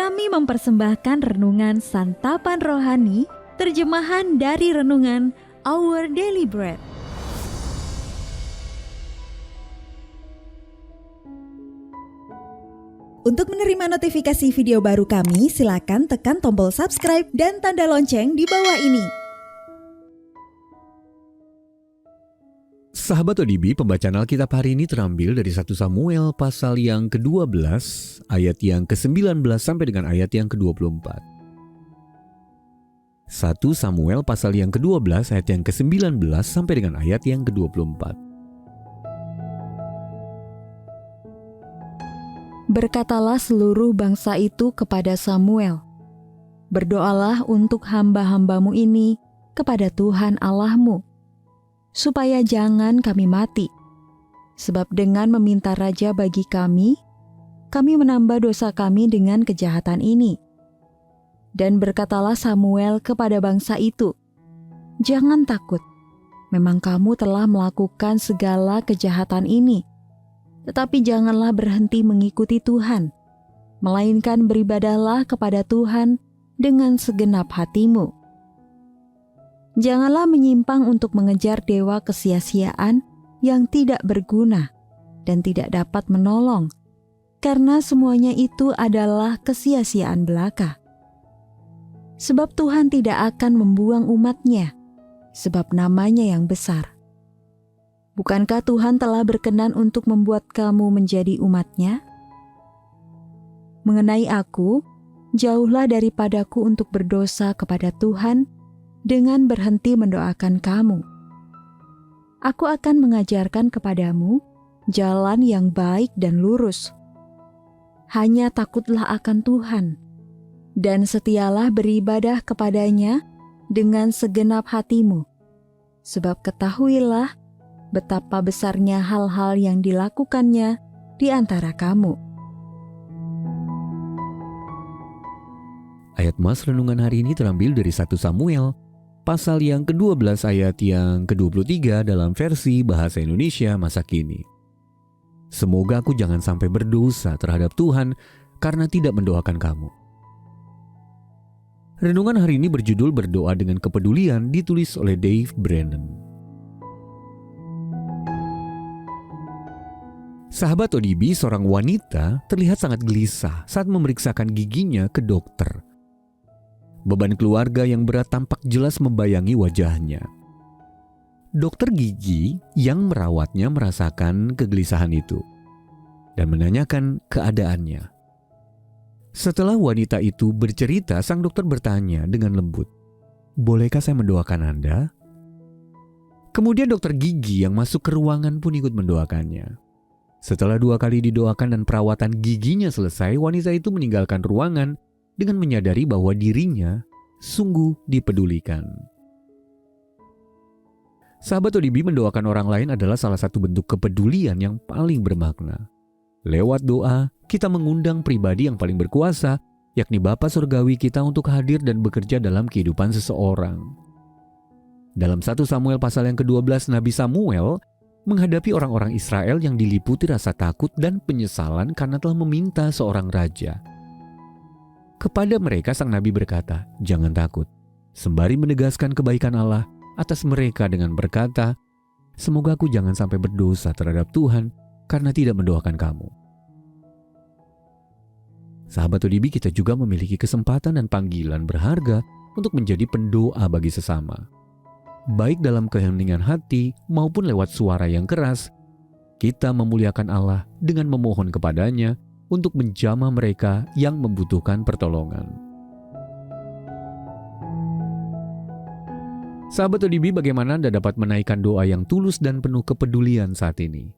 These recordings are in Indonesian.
Kami mempersembahkan renungan Santapan Rohani, terjemahan dari renungan Our Daily Bread. Untuk menerima notifikasi video baru kami, silakan tekan tombol subscribe dan tanda lonceng di bawah ini. Sahabat ODB, pembacaan Alkitab hari ini terambil dari 1 Samuel pasal yang ke-12, ayat yang ke-19 sampai dengan ayat yang ke-24. 1 Samuel pasal yang ke-12, ayat yang ke-19 sampai dengan ayat yang ke-24. Berkatalah seluruh bangsa itu kepada Samuel, "Berdoalah untuk hamba-hambamu ini kepada Tuhan Allahmu, supaya jangan kami mati. Sebab dengan meminta raja bagi kami menambah dosa kami dengan kejahatan ini." Dan berkatalah Samuel kepada bangsa itu, "Jangan takut, memang kamu telah melakukan segala kejahatan ini. Tetapi janganlah berhenti mengikuti Tuhan, melainkan beribadahlah kepada Tuhan dengan segenap hatimu. Janganlah menyimpang untuk mengejar dewa kesia-siaan yang tidak berguna dan tidak dapat menolong, karena semuanya itu adalah kesia-siaan belaka. Sebab Tuhan tidak akan membuang umat-Nya, sebab namanya yang besar. Bukankah Tuhan telah berkenan untuk membuat kamu menjadi umat-Nya? Mengenai aku, jauhlah daripadaku untuk berdosa kepada Tuhan dengan berhenti mendoakan kamu. Aku akan mengajarkan kepadamu jalan yang baik dan lurus. Hanya takutlah akan Tuhan, dan setialah beribadah kepadanya dengan segenap hatimu. Sebab ketahuilah betapa besarnya hal-hal yang dilakukannya di antara kamu. Ayat mas renungan hari ini terambil dari 1 Samuel pasal yang ke-12 ayat yang ke-23 dalam versi Bahasa Indonesia masa kini. Semoga aku jangan sampai berdosa terhadap Tuhan karena tidak mendoakan kamu. Renungan hari ini berjudul Berdoa dengan Kepedulian, ditulis oleh Dave Brennan. Sahabat ODB, seorang wanita terlihat sangat gelisah saat memeriksakan giginya ke dokter. Beban keluarga yang berat tampak jelas membayangi wajahnya. Dokter gigi yang merawatnya merasakan kegelisahan itu dan menanyakan keadaannya. Setelah wanita itu bercerita, sang dokter bertanya dengan lembut, "Bolehkah saya mendoakan Anda?" Kemudian dokter gigi yang masuk ke ruangan pun ikut mendoakannya. Setelah 2 kali didoakan dan perawatan giginya selesai, wanita itu meninggalkan ruangan dengan menyadari bahwa dirinya sungguh dipedulikan. Sahabat ODB, mendoakan orang lain adalah salah satu bentuk kepedulian yang paling bermakna. Lewat doa, kita mengundang pribadi yang paling berkuasa, yakni Bapa Surgawi kita, untuk hadir dan bekerja dalam kehidupan seseorang. Dalam 1 Samuel pasal yang ke-12, Nabi Samuel menghadapi orang-orang Israel yang diliputi rasa takut dan penyesalan karena telah meminta seorang raja. Kepada mereka sang nabi berkata, "Jangan takut," sembari menegaskan kebaikan Allah atas mereka dengan berkata, "Semoga aku jangan sampai berdosa terhadap Tuhan karena tidak mendoakan kamu." Sahabat ODB, kita juga memiliki kesempatan dan panggilan berharga untuk menjadi pendoa bagi sesama. Baik dalam keheningan hati maupun lewat suara yang keras, kita memuliakan Allah dengan memohon kepadanya untuk menjamah mereka yang membutuhkan pertolongan. Sahabat ODB, bagaimana Anda dapat menaikkan doa yang tulus dan penuh kepedulian saat ini?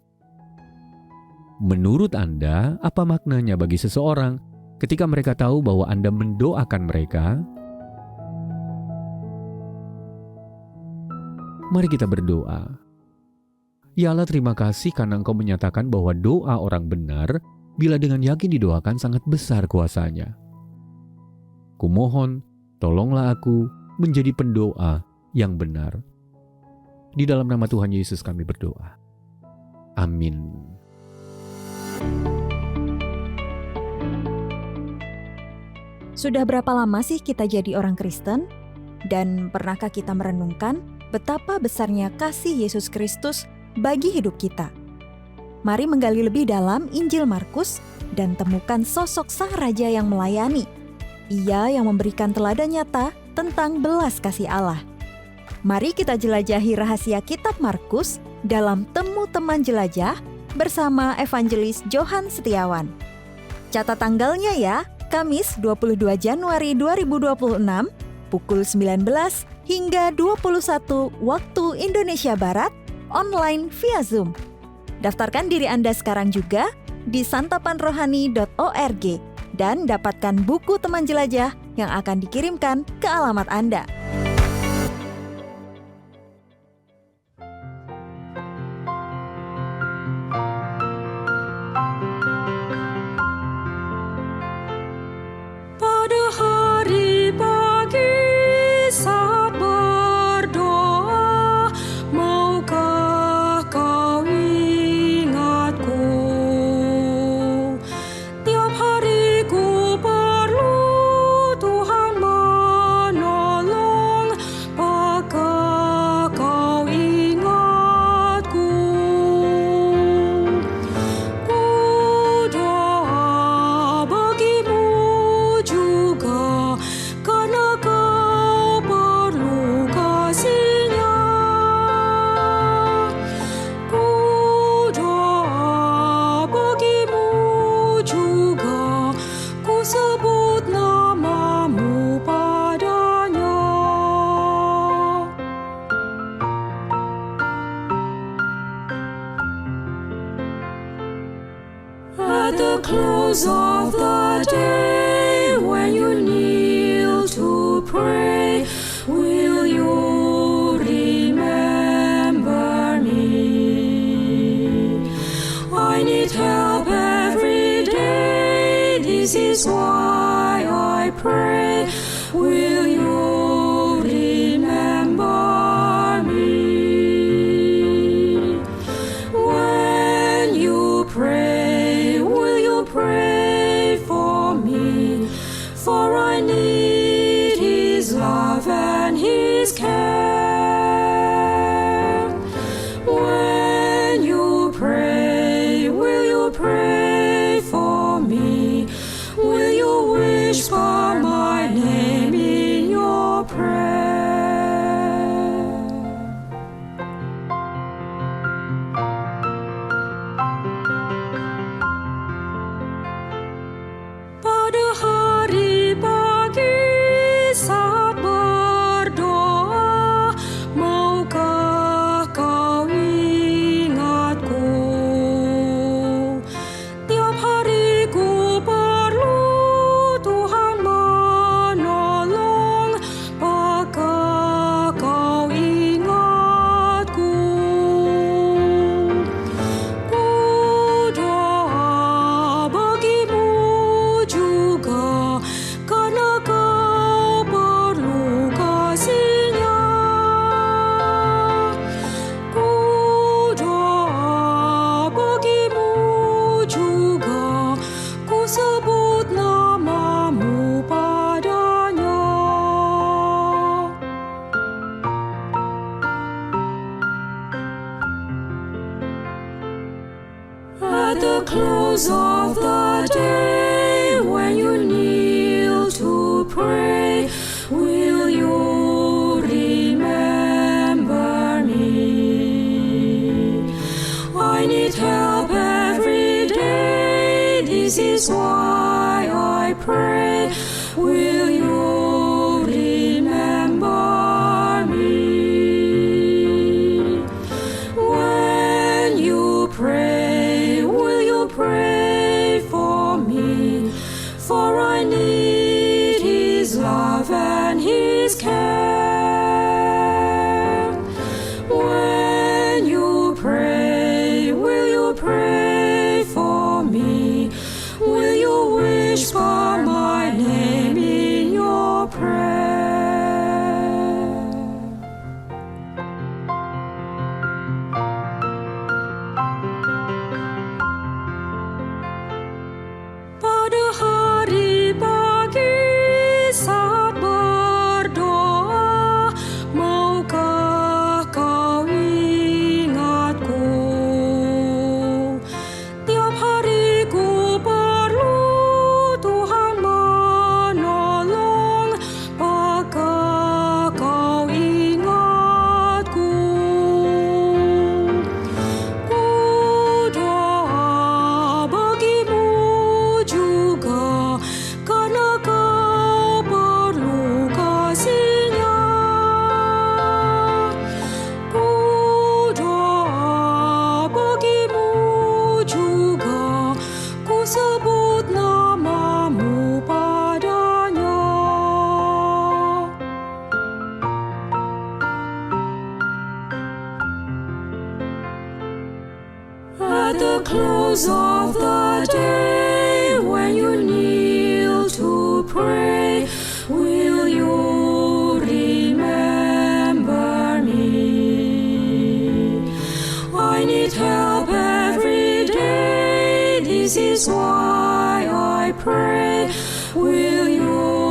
Menurut Anda, apa maknanya bagi seseorang ketika mereka tahu bahwa Anda mendoakan mereka? Mari kita berdoa. Ya Allah, terima kasih karena Engkau menyatakan bahwa doa orang benar bila dengan yakin didoakan sangat besar kuasanya. Kumohon, tolonglah aku menjadi pendoa yang benar. Di dalam nama Tuhan Yesus kami berdoa. Amin. Sudah berapa lama sih kita jadi orang Kristen? Dan pernahkah kita merenungkan betapa besarnya kasih Yesus Kristus bagi hidup kita? Mari menggali lebih dalam Injil Markus dan temukan sosok sang raja yang melayani. Ia yang memberikan teladan nyata tentang belas kasih Allah. Mari kita jelajahi rahasia kitab Markus dalam Temu Teman Jelajah bersama Evangelis Johan Setiawan. Catat tanggalnya ya, Kamis 22 Januari 2026, pukul 19 hingga 21 waktu Indonesia Barat, online via Zoom. Daftarkan diri Anda sekarang juga di santapanrohani.org dan dapatkan buku teman jelajah yang akan dikirimkan ke alamat Anda. Pada hari pagi saat berdoa, maukah kau ingatku? Tiap hari ku perlu Tuhan menolong, apakah kau ingatku? Ku doa bagimu juga, karena kau perlu kasih-Nya. Ku doa bagimu juga, ku sebut namamu padanya. At the close of the day, when you kneel to pray, will you remember me? I need help every day, this is why I pray. Will you remember me? When you pray, will you pray for me? For I need His love and His care. When you pray, will you pray for me? Will you whisper my name in your prayer? Pada hari pagi saat berdoa, maukah kau ingatku? Tiap hari ku perlu Tuhan menolong, apakah kau ingatku? Ku doa bagimu juga, karena kau perlu kasih-Nya. Ku doa bagimu juga, ku sebut namamu padanya. At the close of the day, when you kneel to pray, will you remember me? I need help every day, this is why I pray. Will you remember me? When you pray, will you pray for me? For I need His love and His care. When you pray, will you pray for me? Will you whisper my name in the day when you kneel to pray, will you remember me? I need help every day, this is why I pray, will you